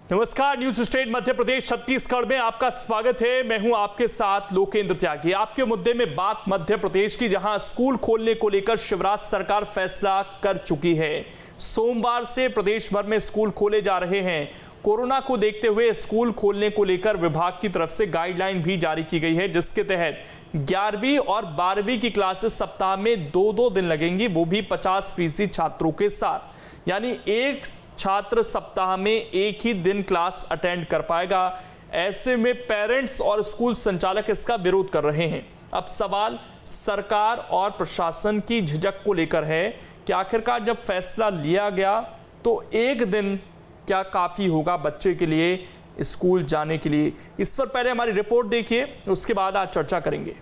नमस्कार, news state Madhya Pradesh Chhattisgarh में आपका स्वागत है। मैं हूं आपके साथ लोकेंद्र त्यागी। आपके मुद्दे में बात मध्य प्रदेश की, जहां स्कूल खोलने को लेकर शिवराज सरकार फैसला कर चुकी है। सोमवार से प्रदेश भर में स्कूल खोले जा रहे हैं। कोरोना को देखते हुए स्कूल खोलने को लेकर विभाग की तरफ से गाइडलाइन भी जारी की गई है, जिसके तहत 11वीं और 12वीं की क्लासेस सप्ताह में 2-2 दिन लगेंगी, वो भी 50% छात्रों के साथ। यानी एक छात्र सप्ताह में एक ही दिन क्लास अटेंड कर पाएगा। ऐसे में पेरेंट्स और स्कूल संचालक इसका विरोध कर रहे हैं। अब सवाल सरकार और प्रशासन की झिझक को लेकर है कि आखिरकार जब फैसला लिया गया तो एक दिन क्या काफ़ी होगा बच्चे के लिए स्कूल जाने के लिए। इस पर पहले हमारी रिपोर्ट देखिए, उसके बाद आज चर्चा करेंगे।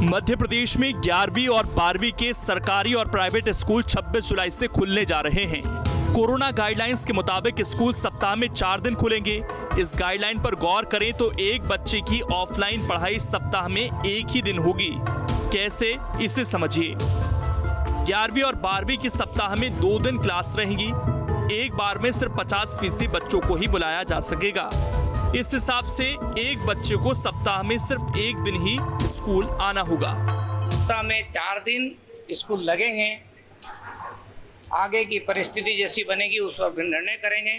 मध्य प्रदेश में 11वीं और 12वीं के सरकारी और प्राइवेट स्कूल 26 जुलाई से खुलने जा रहे हैं। कोरोना गाइडलाइंस के मुताबिक स्कूल सप्ताह में 4 दिन खुलेंगे। इस गाइडलाइन पर गौर करें तो एक बच्चे की ऑफलाइन पढ़ाई सप्ताह में एक ही दिन होगी। कैसे, इसे समझिए। 11वीं और 12वीं की सप्ताह में 2 दिन क्लास रहेंगी। एक बार में सिर्फ 50% बच्चों को ही बुलाया जा सकेगा। इस हिसाब से एक बच्चे को सप्ताह में सिर्फ एक दिन ही स्कूल आना होगा। सप्ताह में 4 दिन स्कूल लगेंगे। आगे की परिस्थिति जैसी बनेगी उस पर भी निर्णय करेंगे।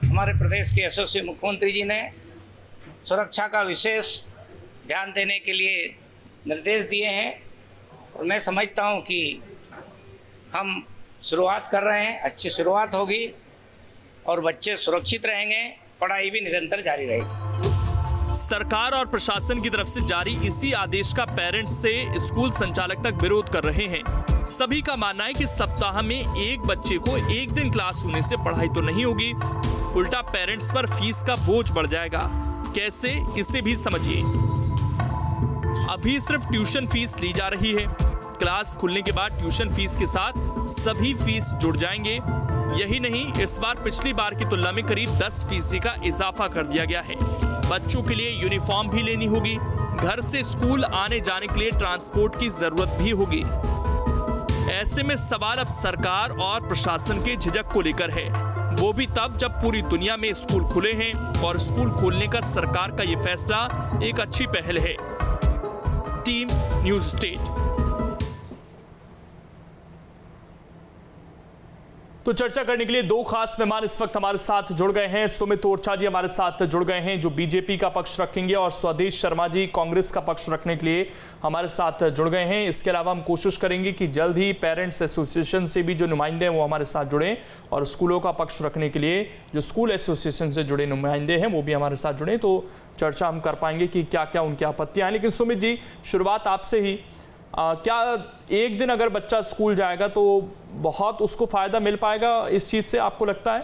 हमारे प्रदेश के यशस्वी मुख्यमंत्री जी ने सुरक्षा का विशेष ध्यान देने के लिए निर्देश दिए हैं और मैं समझता हूं कि हम शुरुआत कर रहे हैं, अच्छी शुरुआत होगी और बच्चे सुरक्षित रहेंगे, पढ़ाई भी निरंतर जारी रहेगी। सरकार और प्रशासन की तरफ से जारी इसी आदेश का पेरेंट्स से स्कूल संचालक तक विरोध कर रहे हैं। सभी का मानना है कि सप्ताह में एक बच्चे को एक दिन क्लास होने से पढ़ाई तो नहीं होगी, उल्टा पेरेंट्स पर फीस का बोझ बढ़ जाएगा। कैसे, इसे भी समझिए। अभी सिर्फ ट्यूशन फीस ली जा रही है। क्लास खुलने के बाद ट्यूशन फीस के साथ सभी फीस जुड़ जाएंगे। यही नहीं, इस बार पिछली बार की तुलना में करीब 10% का इजाफा कर दिया गया है। बच्चों के लिए यूनिफॉर्म भी लेनी होगी। घर से स्कूल आने जाने के लिए ट्रांसपोर्ट की जरूरत भी होगी। ऐसे में सवाल अब सरकार और प्रशासन के झिझक को लेकर है, वो भी तब जब पूरी दुनिया में स्कूल खुले हैं और स्कूल खोलने का सरकार का ये फैसला एक अच्छी पहल है। Team news state. तो चर्चा करने के लिए 2 खास मेहमान इस वक्त हमारे साथ जुड़ गए हैं। सुमित ओरछा जी हमारे साथ जुड़ गए हैं, जो बीजेपी का पक्ष रखेंगे, और स्वदेश शर्मा जी कांग्रेस का पक्ष रखने के लिए हमारे साथ जुड़ गए हैं। इसके अलावा हम कोशिश करेंगे कि जल्द ही पेरेंट्स एसोसिएशन से भी जो नुमाइंदे हैं वो हमारे साथ जुड़ें, और स्कूलों का पक्ष रखने के लिए जो स्कूल एसोसिएशन से जुड़े नुमाइंदे हैं वो भी हमारे साथ जुड़ें, तो चर्चा हम कर पाएंगे कि क्या क्या उनकी आपत्तियां हैं। लेकिन सुमित जी, शुरुआत आपसे ही। क्या एक दिन अगर बच्चा स्कूल जाएगा तो बहुत उसको फायदा मिल पाएगा इस चीज से, आपको लगता है?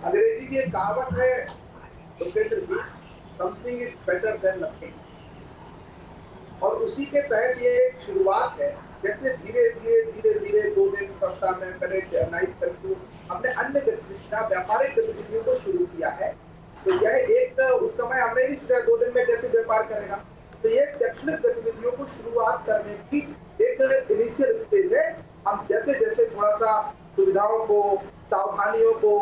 अंग्रेजी की एक कहावत है Lokendra ji, something is better than nothing, और उसी के तहत ये एक शुरुआत है। जैसे धीरे धीरे 2 दिन सप्ताह में पहले नाइट कर्फ्यू, हमने अन्य गतिविधियां, व्यापारिक गतिविधियों को शुरू किया है। तो यह एक उस समय हमने नहीं सोचा 2 दिन में कैसे व्यापार करेगा, तो ये शैक्षणिक गतिविधियों को शुरुआत करने की एक इनिशियल स्टेज है। हम जैसे जैसे थोड़ा सा सुविधाओं को, सावधानियों को,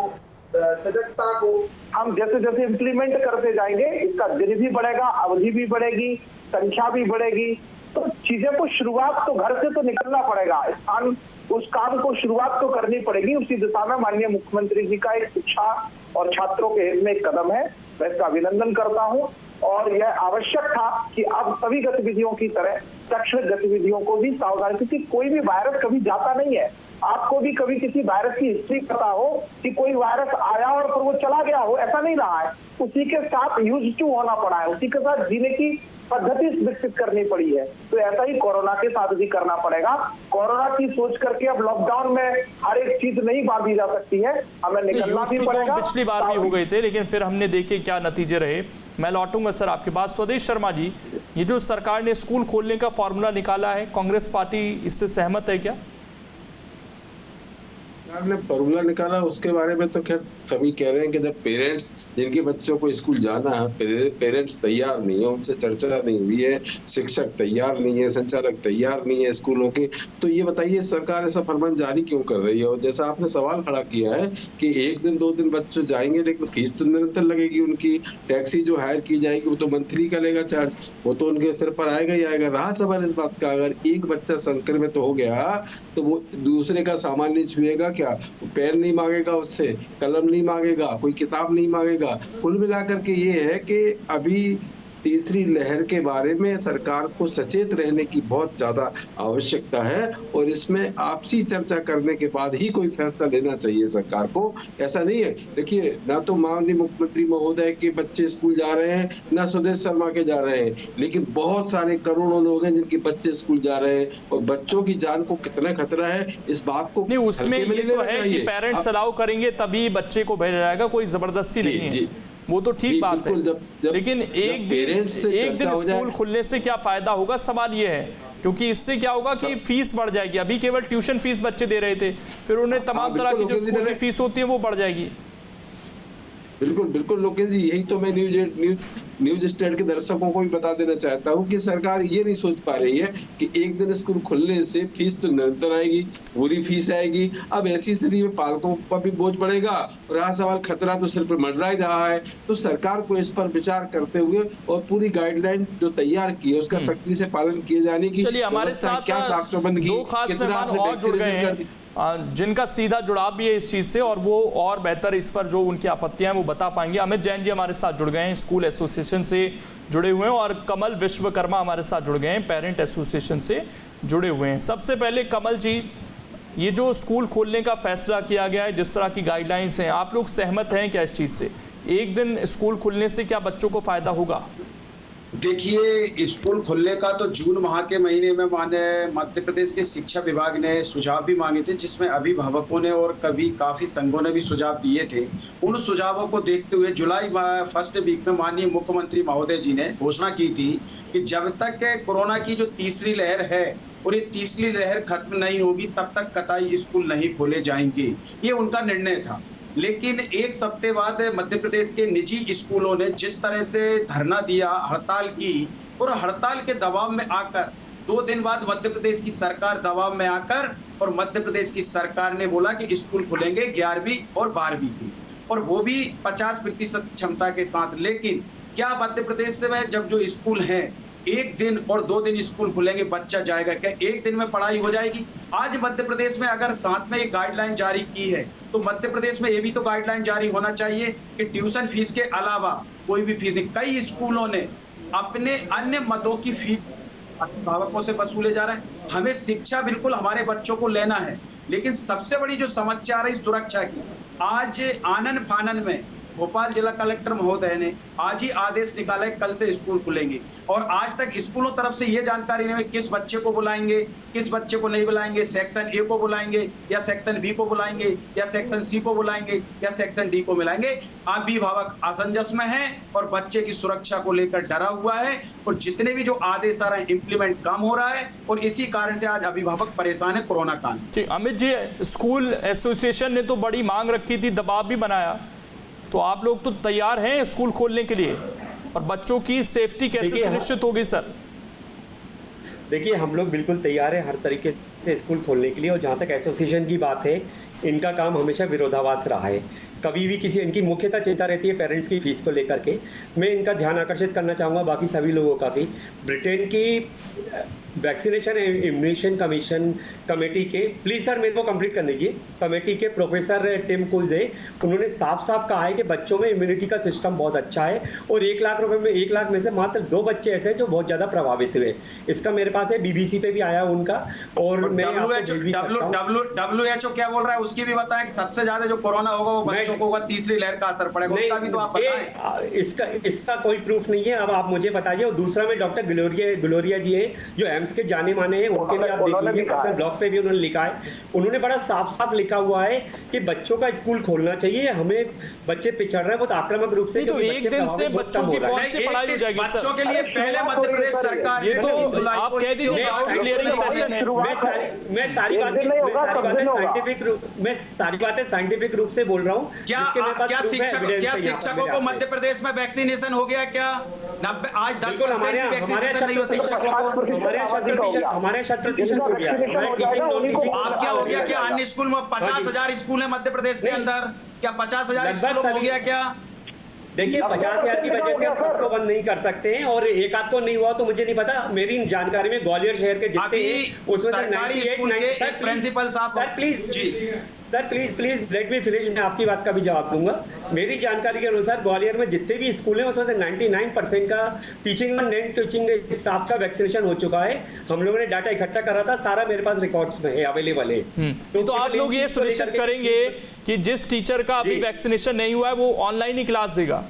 सजगता को हम जैसे जैसे इम्प्लीमेंट करते जाएंगे, इसका दिन भी बढ़ेगा, अवधि भी बढ़ेगी, संख्या भी बढ़ेगी। तो चीजें को शुरुआत तो घर से तो निकलना पड़ेगा, स्थान उस काम को शुरुआत तो करनी पड़ेगी। उसी दिशा में माननीय मुख्यमंत्री जी का एक शिक्षा और छात्रों के हित में एक कदम है, मैं इसका अभिनंदन करता हूं। और यह आवश्यक था कि अब सभी गतिविधियों की तरह शैक्षणिक गतिविधियों को भी सावधान, क्योंकि कोई भी वायरस कभी जाता नहीं है। आपको भी कभी किसी वायरस की हिस्ट्री पता हो कि कोई वायरस आया और फिर वो चला गया हो, ऐसा नहीं रहा है। उसी के साथ यूज्ड टू होना पड़ा है, उसी के साथ जीने की पद्धति विकसित करनी पड़ी है। तो ऐसा ही कोरोना के साथ भी करना पड़ेगा। कोरोना की सोच करके अब लॉकडाउन में हर एक चीज नहीं बांधी जा सकती है, हमें निकलना भी पड़ेगा। पिछली बार भी हो गए थे, लेकिन फिर हमने देखे क्या नतीजे रहे। मैं लौटूंगा सर आपके पास। स्वदेश शर्मा जी, ये जो सरकार ने स्कूल खोलने का फॉर्मूला निकाला है, कांग्रेस पार्टी इससे सहमत है क्या? सरकार ने फॉर्मूला निकाला उसके बारे में तो खैर सभी कह रहे हैं कि जब पेरेंट्स जिनके बच्चों को स्कूल जाना है, पेरेंट्स तैयार नहीं है, उनसे चर्चा नहीं हुई है, शिक्षक तैयार नहीं है, संचालक तैयार नहीं है स्कूलों के, तो ये बताइए सरकार ऐसा फरमान जारी क्यों कर रही है? और जैसा आपने सवाल खड़ा किया है कि एक दिन 2 दिन बच्चे जाएंगे, लेकिन फीस तो निरंतर लगेगी उनकी। टैक्सी जो हायर की जाएगी वो तो मंथली का लेगा चार्ज, वो तो उनके सिर पर आएगा ही आएगा। रहा सवाल इस बात का, अगर एक बच्चा संक्रमित हो गया तो वो दूसरे का सामान नहीं छुएगा क्या? पेन नहीं मांगेगा उससे, कलम नहीं मांगेगा, कोई किताब नहीं मांगेगा। कुल मिलाकर के ये है कि अभी तीसरी लहर के बारे में सरकार को सचेत रहने की बहुत ज्यादा आवश्यकता है और इसमें आपसी चर्चा करने के बाद ही कोई फैसला लेना चाहिए सरकार को। ऐसा नहीं है, देखिए ना तो माननीय मुख्यमंत्री महोदय के बच्चे स्कूल जा रहे हैं, ना सुदेश शर्मा के जा रहे हैं, लेकिन बहुत सारे करोड़ों लोग हैं जिनके बच्चे स्कूल जा रहे हैं और बच्चों की जान को कितना खतरा है इस बात को नहीं, उसमें ये तो है कि पेरेंट्स अलाउ करेंगे तभी बच्चे को भेजा जाएगा, कोई जबरदस्ती नहीं है, वो तो ठीक बात है। लेकिन एक दिन स्कूल खुलने से क्या फायदा होगा, सवाल ये है, क्योंकि इससे क्या होगा कि फीस बढ़ जाएगी। अभी केवल ट्यूशन फीस बच्चे दे रहे थे, फिर उन्हें तमाम तरह की जो स्कूल की फीस होती है वो बढ़ जाएगी। बिल्कुल बिल्कुल लोकेश जी, यही तो मैं न्यूज स्टैंड के दर्शकों को भी बता देना चाहता हूँ कि सरकार ये नहीं सोच पा रही है कि एक दिन स्कूल खुलने से फीस तो निरंतर आएगी, पूरी फीस आएगी। अब ऐसी स्थिति में पालकों पर भी बोझ पड़ेगा और रहा सवाल खतरा तो सिर पर मंडरा ही रहा है। तो सरकार को इस पर विचार करते हुए और पूरी गाइडलाइन जो तैयार की है उसका सख्ती से पालन किए जाने की क्या चाकचौबंद की, कितना जिनका सीधा जुड़ाव भी है इस चीज से और वो और बेहतर इस पर जो उनकी आपत्तियां हैं वो बता पाएंगे। अमित जैन जी हमारे साथ जुड़ गए हैं, स्कूल एसोसिएशन से जुड़े हुए हैं, और कमल विश्वकर्मा हमारे साथ जुड़ गए हैं, पेरेंट एसोसिएशन से जुड़े हुए हैं। सबसे पहले कमल जी, ये जो स्कूल खोलने का फैसला किया गया है, जिस तरह की गाइडलाइंस हैं, आप लोग सहमत हैं क्या इस चीज से? एक दिन स्कूल खुलने से क्या बच्चों को फायदा होगा? देखिए, स्कूल खुलने का तो जून माह के महीने में मध्य प्रदेश के शिक्षा विभाग ने सुझाव भी मांगे थे, जिसमें अभिभावकों ने और काफी संघों ने भी सुझाव दिए थे। उन सुझावों को देखते हुए जुलाई फर्स्ट वीक में माननीय मुख्यमंत्री महोदय जी ने घोषणा की थी कि जब तक कोरोना की जो तीसरी लहर है और ये तीसरी लहर खत्म नहीं होगी तब तक कतई स्कूल नहीं खोले जाएंगे, ये उनका निर्णय था। लेकिन एक सप्ताह बाद मध्य प्रदेश के निजी स्कूलों ने जिस तरह से धरना दिया, हड़ताल की, और हड़ताल के दबाव में आकर 2 दिन बाद मध्य प्रदेश की सरकार दबाव में आकर और मध्य प्रदेश की सरकार ने बोला कि स्कूल खुलेंगे 11वीं और 12वीं की, और वो भी 50% क्षमता के साथ। लेकिन क्या मध्य प्रदेश में जब जो स्कूल हैं 1 दिन और 2 दिन स्कूल खुलेंगे, बच्चा जाएगा क्या? 1 दिन में पढ़ाई हो जाएगी? आज मध्य प्रदेश में अगर साथ में एक गाइडलाइन जारी की है तो मध्य प्रदेश में ये भी तो गाइडलाइन जारी होना चाहिए कि ट्यूशन फीस के अलावा कोई भी फीस, कई स्कूलों ने अपने अन्य मदों की फीस अभिभावकों से वसूले जा रहे हैं। हमें शिक्षा बिल्कुल हमारे बच्चों को लेना है, लेकिन सबसे बड़ी जो समस्या आ रही सुरक्षा की, आज आनन फानन में भोपाल जिला कलेक्टर महोदय ने आज ही आदेश निकाला है कल से स्कूल खुलेंगे, और आज तक स्कूलों तरफ से ये जानकारी नहीं है किस बच्चे को बुलाएंगे, किस बच्चे को नहीं बुलाएंगे, सेक्शन ए को बुलाएंगे या सेक्शन बी को बुलाएंगे या सेक्शन सी को बुलाएंगे या सेक्शन डी को मिलाएंगे। अभिभावक असमंजस में है और बच्चे की सुरक्षा को लेकर डरा हुआ है, और जितने भी जो आदेश आ रहे हैं इम्प्लीमेंट कम हो रहा है, और इसी कारण से आज अभिभावक परेशान है कोरोना काल। अमित जी, स्कूल एसोसिएशन ने तो बड़ी मांग रखी थी, दबाव भी बनाया, तो आप लोग तो तैयार हैं स्कूल खोलने के लिए, और बच्चों की सेफ्टी कैसे सुनिश्चित होगी सर? देखिए, हम लोग बिल्कुल तैयार हैं हर तरीके से स्कूल खोलने के लिए, और जहाँ तक एसोसिएशन की बात है, इनका काम हमेशा विरोधाभास रहा है। कभी भी किसी, इनकी मुख्यतः चिंता रहती है पेरेंट्स की फीस को लेकर के। मैं इनका ध्यान आकर्षित करना चाहूँगा, बाकी सभी लोगों का भी। ब्रिटेन की vaccination and immunisation commission committee के, प्लीज सर मेरे को कंप्लीट करने दीजिए, कमेटी के प्रोफेसर टिम कुलजे, उन्होंने साफ साफ कहा है कि बच्चों में इम्यूनिटी का सिस्टम बहुत अच्छा है, और 1 लाख रुपए में 1 लाख में से मात्र 2 बच्चे ऐसे हैं जो बहुत ज्यादा प्रभावित हुए। इसका मेरे पास है, BBC पे भी आया उनका, और WHO क्या बोल रहा है उसकी भी बताएं कि सबसे ज्यादा जो कोरोना होगा वो बच्चों को होगा, तीसरी लहर का असर पड़ेगा, उसका भी तो आप बताएं। इसका कोई प्रूफ नहीं है, अब आप मुझे बताइए। और दूसरा में डॉक्टर ग्लोरिया जी है जो एम्स के जाने माने हैं, उनके भी आप देख लीजिए, अपने ब्लॉग पे भी उन्होंने लिखा है, उन्होंने बड़ा साफ साफ लिखा हुआ है कि बच्चों का स्कूल खोलना चाहिए। हमें बच्चे पिछड़ रहे हैं बहुत आक्रामक रूप से, तो एक दिन से बच्चों की कौन सी पढ़ाई हो जाएगी? बच्चों के लिए पहले मध्य प्रदेश सरकार, ये तो आप कह दीजिए डाउट क्लियरिंग सेशन है। मैं सारी बातें साइंटिफिक रूप मैं सारी बातें साइंटिफिक रूप से बोल रहा हूँ। क्या शिक्षकों को मध्य प्रदेश में वैक्सीनेशन हो गया क्या? 90 आज 10% वैक्सीनेशन नहीं हो शिक्षकों को। हमारे 60% हो गया। आप क्या हो गया? क्या अन्य स्कूल में 50,000 स्कूल है मध्य प्रदेश के अंदर, क्या 50,000 स्कूलों में हो गया क्या? देखिए 50,000 की वजह से आप सबको बंद नहीं कर सकते हैं, और एक आध को नहीं हुआ तो मुझे नहीं पता। मेरी जानकारी में ग्वालियर शहर के जितने उसमें सरकारी स्कूल के एक प्रिंसिपल साहब, sir please let me finish, मैं आपकी बात का भी जवाब दूंगा। मेरी जानकारी के अनुसार ग्वालियर में जितने भी स्कूल हैं उसमें से 99% का टीचिंग और नॉन टीचिंग स्टाफ का वैक्सीनेशन हो चुका है। हम लोगों ने डाटा इकट्ठा करा था, सारा मेरे पास रिकॉर्ड्स में है, अवेलेबल है। तो आप लोग ये सुनिश्चित करेंगे कि जिस टीचर का अभी वैक्सीनेशन नहीं हुआ है वो ऑनलाइन ही क्लास देगा,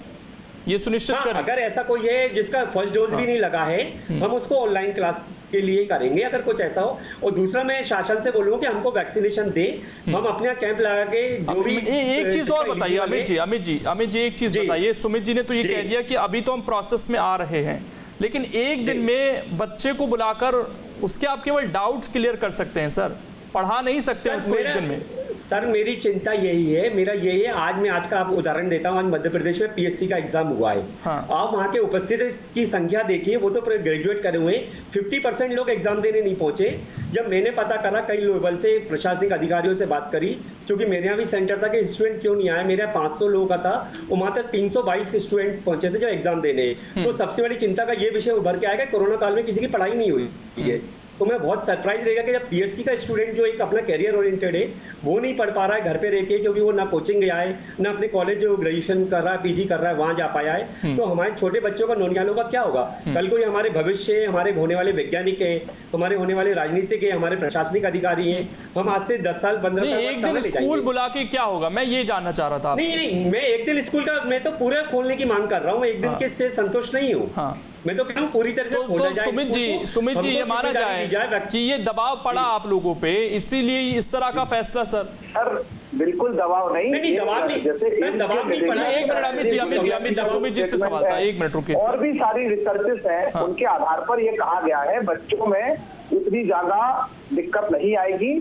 ये सुनिश्चित करें। अगर ऐसा कोई है जिसका फर्स्ट डोज भी नहीं लगा है, हम उसको ऑनलाइन क्लास के लिए करेंगे अगर कुछ ऐसा हो। और दूसरा मैं शासन से बोलूंगा कि हमको वैक्सीनेशन दे, हम अपना कैंप लगा के जो भी। एक चीज और बताइए अमित जी एक चीज बताइए। सुमित जी ने तो ये कह दिया कि अभी तो हम प्रोसेस में आ रहे हैं, लेकिन एक दिन में बच्चे को बुलाकर उसके आप केवल डाउट्स क्लियर कर सकते हैं सर, पढ़ा नहीं सकते उसको एक दिन में। सर मेरी चिंता यही है, मेरा यही है। आज का आप उदाहरण देता हूँ, आज मध्य प्रदेश में पीएससी का एग्जाम हुआ है। आप वहाँ के उपस्थित की संख्या देखिए, वो तो ग्रेजुएट करे हुए 50% लोग एग्जाम देने नहीं पहुंचे। जब मैंने पता करा, कई लेवल से प्रशासनिक अधिकारियों से बात करी, क्योंकि मेरे यहाँ भी सेंटर था कि स्टूडेंट क्यों नहीं आया। मेरे यहाँ 500 लोगों का था, वो मात्र 322 स्टूडेंट पहुंचे थे जो एग्जाम देने। तो सबसे बड़ी चिंता का ये विषय उभर के आएगा, कोरोना काल में किसी की पढ़ाई नहीं हुई है। तो मैं बहुत सरप्राइज रहेगा कि जब पीएससी का स्टूडेंट जो एक अपना कैरियर ओरिएंटेड है वो नहीं पढ़ पा रहा है घर पे रह के, क्योंकि वो ना कोचिंग गया है ना अपने कॉलेज जो ग्रेजुएशन कर रहा है, पीजी कर रहा है, वहां जा पाया है। तो हमारे छोटे बच्चों का, नौनियालों का क्या होगा? कल को हमारे भविष्य, हमारे होने वाले वैज्ञानिक है, हमारे होने वाले राजनीतिक है, हमारे प्रशासनिक अधिकारी है। हम आज से 10 साल 15 साल एक दिन स्कूल बुला के क्या होगा, मैं ये जानना चाह रहा था। नहीं, मैं एक दिन स्कूल का, मैं तो पूरा खोलने की मांग कर रहा हूँ, एक दिन के से संतुष्ट नहीं हूँ। मैं तो कहूँ पूरी तरह से तो सुमित जी ये माना जाए कि ये दबाव पड़ा आप लोगों पे, इसीलिए इस तरह का फैसला। सर बिल्कुल दबाव नहीं, दबाव नहीं पड़ा। एक मिनट अमित जी सुमित जी से सवाल था, एक मिनट रुकिए। और भी सारी रिसर्चेस हैं, उनके आधार पर ये कहा गया है बच्चों में इतनी ज्यादा दिक्कत नहीं आएगी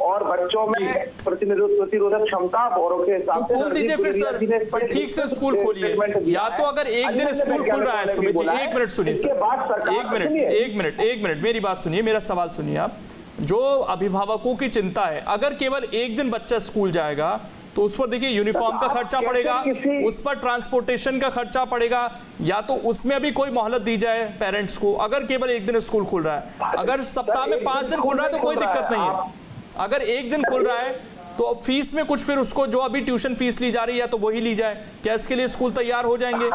और बच्चों में प्रतिरोधक क्षमता औरों के हिसाब से खोल दीजिए फिर सर, ठीक से स्कूल खोलिए। या तो अगर एक दिन स्कूल खुल रहा है, सुमित जी एक मिनट सुनिए सर, एक मिनट मेरी बात सुनिए, मेरा सवाल सुनिए आप। जो अभिभावकों की चिंता है, अगर केवल एक दिन बच्चा स्कूल जाएगा तो उस पर देखिए यूनिफॉर्म का खर्चा पड़ेगा, उस पर ट्रांसपोर्टेशन का खर्चा पड़ेगा, या तो उसमें अभी कोई मोहलत दी जाए पेरेंट्स को। अगर केवल एक दिन स्कूल खुल रहा है, अगर सप्ताह में 5 दिन खुल रहा है तो कोई दिक्कत नहीं है। अगर एक दिन खुल रहा है तो फीस में कुछ फिर उसको जो अभी ट्यूशन फीस ली जा रही है तो वही ली जाए, क्या इसके लिए स्कूल तैयार हो जाएंगे?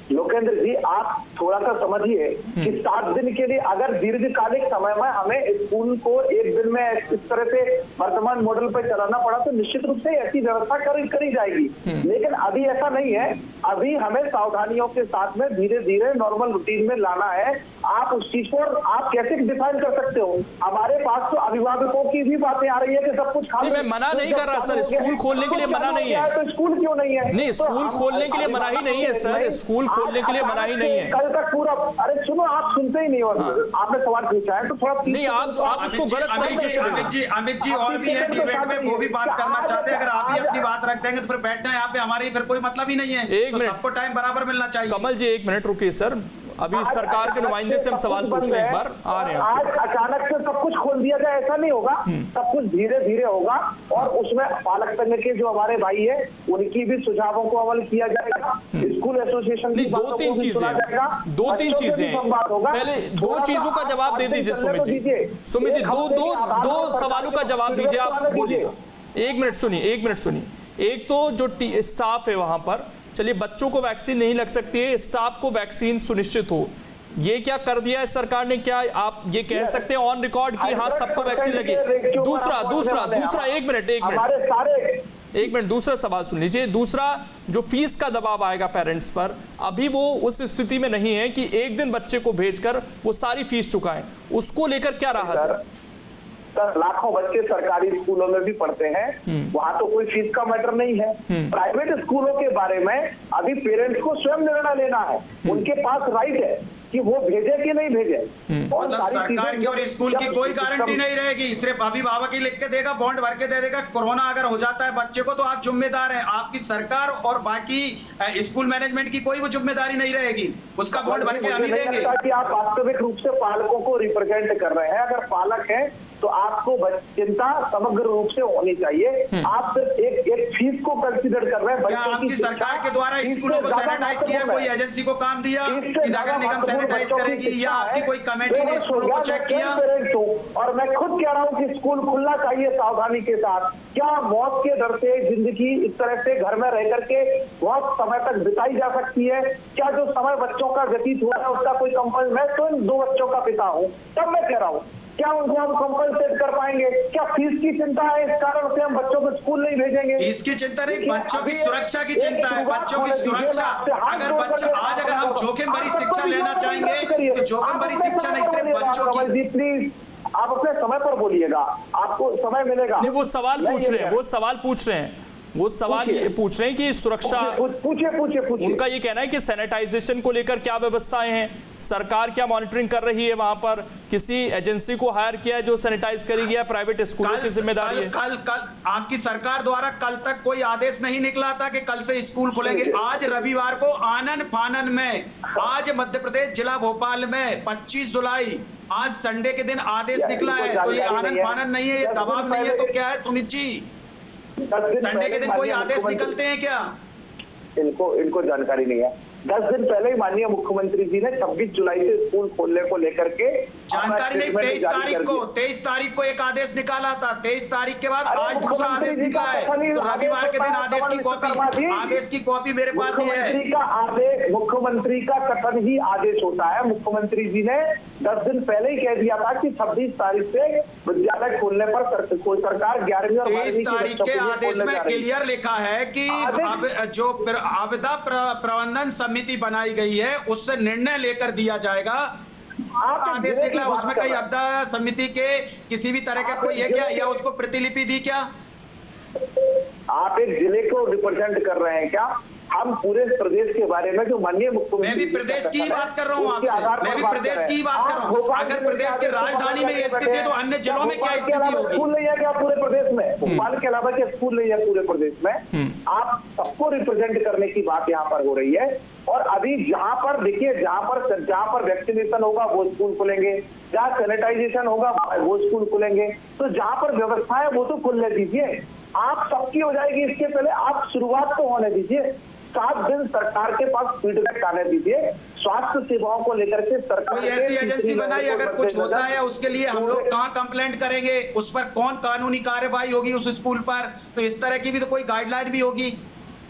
लोकेंद्र जी आप थोड़ा सा समझिए कि 7 दिन के लिए अगर दीर्घकालिक समय में हमें स्कूल को एक दिन में इस तरह से वर्तमान मॉडल पर चलाना पड़ा तो निश्चित रूप से ऐसी व्यवस्था करी जाएगी। लेकिन अभी ऐसा नहीं है, अभी हमें सावधानियों के साथ में धीरे धीरे नॉर्मल रूटीन में लाना है। आप उस चीज को आप कैसे डिफाइन कर सकते हो? हमारे पास तो अभिभावकों की भी बातें आ रही है कि सब कुछ खाली। मैं मना नहीं कर रहा सर, स्कूल खोलने के लिए मना नहीं है। तो स्कूल क्यों नहीं है? नहीं, स्कूल खोलने के लिए मना ही नहीं है सर, स्कूल खोलने के लिए मना ही नहीं है। कल तक पूरा, अरे सुनो आप सुनते ही नहीं हो। आपने सवाल पूछा है तो थोड़ा नहीं, आप उसको गलत तरीके से। अमित जी और भी है डिबेट में, वो भी बात करना चाहते हैं। अगर आप भी अपनी बात रख देंगे तो फिर बैठना यहाँ पे हमारी फिर कोई मतलब ही नहीं है। एक मिनट, सबको टाइम बराबर मिलना चाहिए। कमल जी एक मिनट रुकिए सर, अभी सरकार के नुमाइंदे से हम सवाल पूछ लें, एक बार आ रहे हैं। आज अचानक से सब कुछ खोल दिया जाए ऐसा नहीं होगा, सब कुछ धीरे धीरे होगा और उसमें पालक संघ के जो हमारे भाई है उनकी भी सुझावों को अमल किया जाएगा, स्कूल एसोसिएशन की दो तीन चीजें पहले, दो चीजों का जवाब दे दीजिए सुमित जी। सुमित जी दो सवालों का जवाब दीजिए, आप बोलिएगा। एक मिनट सुनिए। एक तो जो स्टाफ है वहां पर, चलिए बच्चों को वैक्सीन नहीं लग सकती है, स्टाफ को वैक्सीन सुनिश्चित हो, ये क्या कर दिया है सरकार ने? क्या आप ये कह सकते हैं ऑन रिकॉर्ड कि हाँ सबको वैक्सीन लगी? दूसरा एक मिनट दूसरा सवाल सुन लीजिए। दूसरा, जो फीस का दबाव आएगा पेरेंट्स पर, अभी वो उस स्थिति में नहीं है कि एक दिन बच्चे को भेजकर वो सारी फीस चुकाएं, उसको लेकर क्या राहत है? लाखों बच्चे सरकारी स्कूलों में भी पढ़ते हैं, वहां तो कोई फीस का मैटर नहीं है। प्राइवेट स्कूलों के बारे में अभी पेरेंट्स को स्वयं निर्णय लेना है, उनके पास राइट है। कि वो भेजे कि नहीं भेजे। और मतलब सारी सरकार चीजें की और स्कूल की जब कोई गारंटी सिस्टम- नहीं रहेगी, सिर्फ अभिभावक ही लिख के देगा, बॉन्ड भर के दे देगा। कोरोना अगर हो जाता है बच्चे को तो आप जिम्मेदार हैं, आपकी सरकार और बाकी स्कूल मैनेजमेंट की कोई वो जिम्मेदारी नहीं रहेगी, उसका बॉन्ड भर के हम ही मुझे नहीं देंगे। लगता कि आप वास्तविक रूप से पालकों को रिप्रेजेंट कर रहे हैं। अगर पालक हैं तो आपको चिंता समग्र रूप से होनी चाहिए। आप सिर्फ एक फीस को कंसीडर कर रहे हैं। क्या आपकी सरकार के द्वारा स्कूलों को सैनिटाइज किया, कोई एजेंसी को काम दिया कि नगर निगम सैनिटाइज करेगी, या आपकी कोई कमेटी ने स्कूलों को चेक किया? और मैं खुद कह रहा हूँ कि स्कूल खुलना चाहिए सावधानी के साथ। क्या मौत के डर से जिंदगी इस तरह से घर में रह करके बहुत समय तक बिताई जा सकती है? क्या जो समय बच्चों का व्यतीत हुआ है उसका कोई कंपल्स? मैं तो इन 2 बच्चों का पिता हूँ, तब मैं कह रहा हूँ क्या उनको हम कंपनसेट कर पाएंगे? क्या फीस की चिंता है, इस कारण से हम बच्चों को स्कूल नहीं भेजेंगे? फीस की चिंता नहीं, बच्चों की सुरक्षा की चिंता है, बच्चों की सुरक्षा। अगर बच्चा आज अगर हम जोखिम भरी शिक्षा लेना चाहेंगे तो जोखिम भरी शिक्षा नहीं, सिर्फ बच्चों की। प्लीज आप अपने समय पर बोलिएगा, आपको समय मिलेगा। नहीं, वो सवाल पूछ रहे हैं, वो सवाल पूछ रहे हैं, वो सवाल ये पूछ रहे हैं कि सुरक्षा, पूछिए। उनका ये कहना है कि सैनिटाइजेशन को लेकर क्या व्यवस्थाएं हैं, सरकार क्या मॉनिटरिंग कर रही है, वहां पर किसी एजेंसी को हायर किया है जो सैनिटाइज करेगी, या प्राइवेट स्कूलों की जिम्मेदारी है? कल आपकी सरकार द्वारा कल तक कोई आदेश नहीं निकला था कि कल से स्कूल खुलेंगे। आज रविवार को आनन फानन में, आज मध्य प्रदेश जिला भोपाल में 25 जुलाई, आज संडे के दिन आदेश निकला है। तो ये आनन फानन नहीं है, ये दबाव नहीं है, तो क्या है सुमित जी? संडे के दिन कोई आदेश निकलते हैं क्या? इनको जानकारी नहीं है। 10 दिन पहले ही माननीय मुख्यमंत्री जी ने 26 जुलाई से स्कूल खोलने को लेकर के जानकारी नहीं, 23 तारीख को एक आदेश निकाला था, 23 तारीख के बाद आज दूसरा आदेश निकला है। तो रविवार के दिन आदेश की कॉपी मेरे पास ही है। मुख्यमंत्री का कथन ही आदेश होता है। मुख्यमंत्री जी ने 10 दिन पहले ही कह दिया था कि 26 तारीख से विद्यालय खोलने पर सरकार 11वीं और 23 तारीख के आदेश में क्लियर लिखा है कि अब जो आपदा प्रबंधन समिति बनाई गई है उससे निर्णय लेकर दिया जाएगा। आदेश निकला, उसमें कई आपदा समिति के किसी भी तरह का कोई है क्या, या उसको प्रतिलिपि दी क्या? आप एक जिले को रिप्रेजेंट कर रहे हैं क्या? हम पूरे प्रदेश के बारे में जो माननीय मुख्यमंत्री, मैं भी प्रदेश की ही बात कर रहा हूँ आपसे, मैं भी प्रदेश की ही बात कर रहा हूँ। अगर प्रदेश के राजधानी में ये स्थिति है तो अन्य जिलों में क्या स्थिति होगी? स्कूल नहीं है क्या पूरे प्रदेश में? भोपाल के अलावा क्या स्कूल नहीं है पूरे प्रदेश में? आप सबको रिप्रेजेंट करने की बात यहाँ पर हो रही है। और अभी जहां पर देखिए, जहां पर वैक्सीनेशन होगा वो स्कूल खुलेंगे, जहां सैनिटाइजेशन होगा वो स्कूल खुलेंगे। तो जहां पर व्यवस्था है वो तो खुलने दीजिए। आप सबकी हो जाएगी, इसके पहले आप शुरुआत तो होने दीजिए। 7 दिन सरकार के पास फीडबैक आने दीजिए। स्वास्थ्य सेवाओं को लेकर के सरकार कोई ऐसी एजेंसी बनाई, अगर कुछ होता है उसके लिए हम लोग कहाँ कंप्लेंट करेंगे, उस पर कौन कानूनी कार्यवाही होगी उस स्कूल पर? तो इस तरह की भी तो कोई गाइडलाइन भी होगी।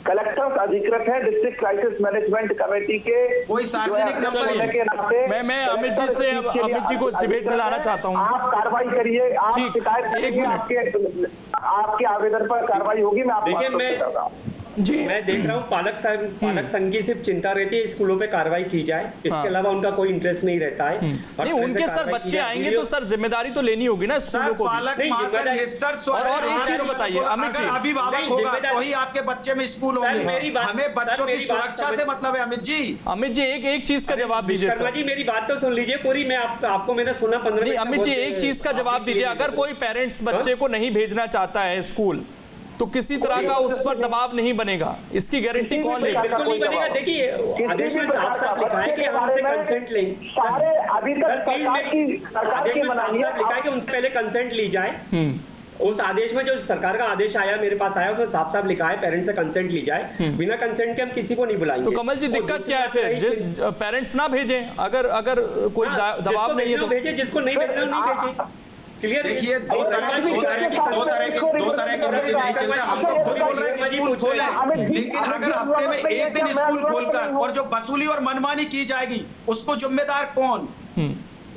कलेक्टर अधिकृत है डिस्ट्रिक्ट क्राइसिस मैनेजमेंट कमेटी के, कोई सार्वजनिक नंबर। मैं अमित जी से, अमित जी को इस डिबेट में लाना चाहता हूँ। आप कार्रवाई करिए, आप शिकायत करिए, आपके आवेदन पर कार्रवाई होगी। मैं आपको जी, मैं देख रहा हूँ पालक संघ की सिर्फ चिंता रहती है स्कूलों पे कार्रवाई की जाए, इसके अलावा उनका कोई इंटरेस्ट नहीं रहता है। नहीं, उनके सर बच्चे आएंगे तो सर जिम्मेदारी तो लेनी होगी ना स्कूलों को। और एक चीज बताइए अमित जी, अभिभावक होगा तो ही आपके बच्चे में स्कूल होंगे। हमें बच्चों की सुरक्षा से मतलब है। अमित जी एक चीज का जवाब दीजिए। शर्मा जी मेरी बात तो सुन लीजिए पूरी, मैं आपको मैंने सुना 15। अमित जी एक चीज का जवाब दीजिए, अगर कोई पेरेंट्स बच्चे को नहीं भेजना चाहता है स्कूल तो किसी तरह का उस पर दबाव नहीं बनेगा, इसकी गारंटी कौन लेगा? बिल्कुल नहीं बनेगा। देखिए आदेश में साफ लिखा है कि हमसे कंसेंट लें। सारे अभी तक आदेश में साफ लिखा है कि उनसे पहले कंसेंट ली जाए। उस आदेश में जो सरकार का आदेश आया मेरे पास आया उसमें साफ लिखा है पेरेंट्स से कंसेंट ली जाए। बिना कंसेंट के हम किसी को नहीं बुलाएंगे। तो कमल जी दिक्कत क्या है फिर? जिस पेरेंट्स ना भेजें, अगर कोई दबाव नहीं है तो भेजे, जिसको नहीं भेजना नहीं भेजे। देखिए दो तरह के नीति नहीं चलता। हम तो खुद बोल रहे हैं कि स्कूल खोले, लेकिन अगर हफ्ते में एक दिन स्कूल खोलकर और जो वसूली और मनमानी की जाएगी उसको जिम्मेदार कौन?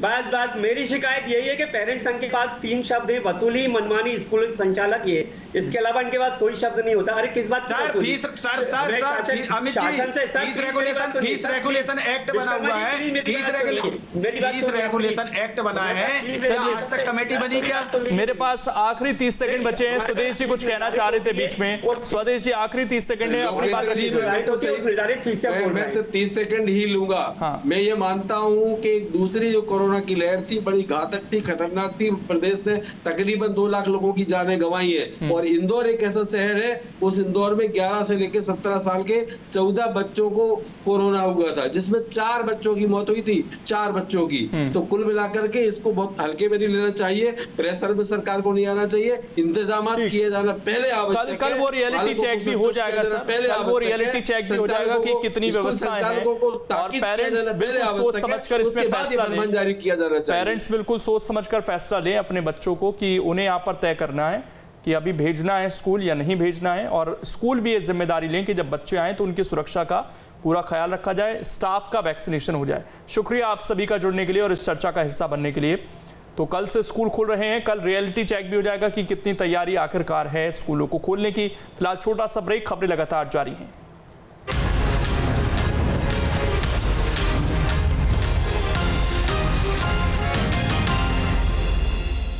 बस मेरी शिकायत यही है कि पेरेंट्स संघ के पास 3 शब्द है, वसूली, मनमानी, स्कूल संचालक, ये इसके अलावा इनके पास कोई शब्द नहीं होता। अरे किस बात की सर वसूली? Fees Amit ji fees regulation act बना हुआ है, फीस रेगुलेशन एक्ट बना है, क्या आज तक कमेटी बनी क्या? मेरे पास आखिरी 30 सेकंड बचे हैं। स्वदेश जी कुछ कहना चाह रहे थे बीच में। स्वदेश जी आखिरी 30 सेकंड है, अपनी बात रखिए। मैं सिर्फ 30 सेकंड ही लूंगा। हाँ। मैं ये मानता हूँ कि दूसरी जो कोरोना की लहर थी बड़ी घातक थी, खतरनाक थी। प्रदेश ने तकरीबन 2 लाख लोगों की जानें गंवाई है और इंदौर एक ऐसा शहर है, उस इंदौर में 11 से लेकर 17 साल के 14 बच्चों को कोरोना हुआ था, जिसमें 4 बच्चों की मौत हुई थी, 4 बच्चों की। तो कुल मिलाकर के इसको बहुत हल्के में नहीं लेना चाहिए, प्रेशर में सरकार को नहीं आना चाहिए, इंतजाम किए जाना पहले आवश्यक है। कल वो रियलिटी चेक भी हो जाएगा सर, कल वो रियलिटी चेक भी हो जाएगा कि कितनी व्यवस्थाएं हैं और पेरेंट्स बिल्कुल सोच समझकर इसमें फैसला लें। जारी किया जाना चाहिए। पेरेंट्स बिल्कुल सोच समझकर फैसला लें अपने बच्चों को कि उन्हें यहाँ पर तय करना है कि अभी भेजना है स्कूल या नहीं भेजना है, और स्कूल भी ये जिम्मेदारी लें कि जब बच्चे आए तो उनकी सुरक्षा का पूरा ख्याल रखा जाए, स्टाफ का वैक्सीनेशन हो जाए। शुक्रिया आप सभी का जुड़ने के लिए और इस चर्चा का हिस्सा बनने के लिए। तो कल से स्कूल खुल रहे हैं, कल रियलिटी चेक भी हो जाएगा कि कितनी तैयारी आखिरकार है स्कूलों को खोलने की। फिलहाल छोटा सा ब्रेक, खबरें लगातार जारी हैं।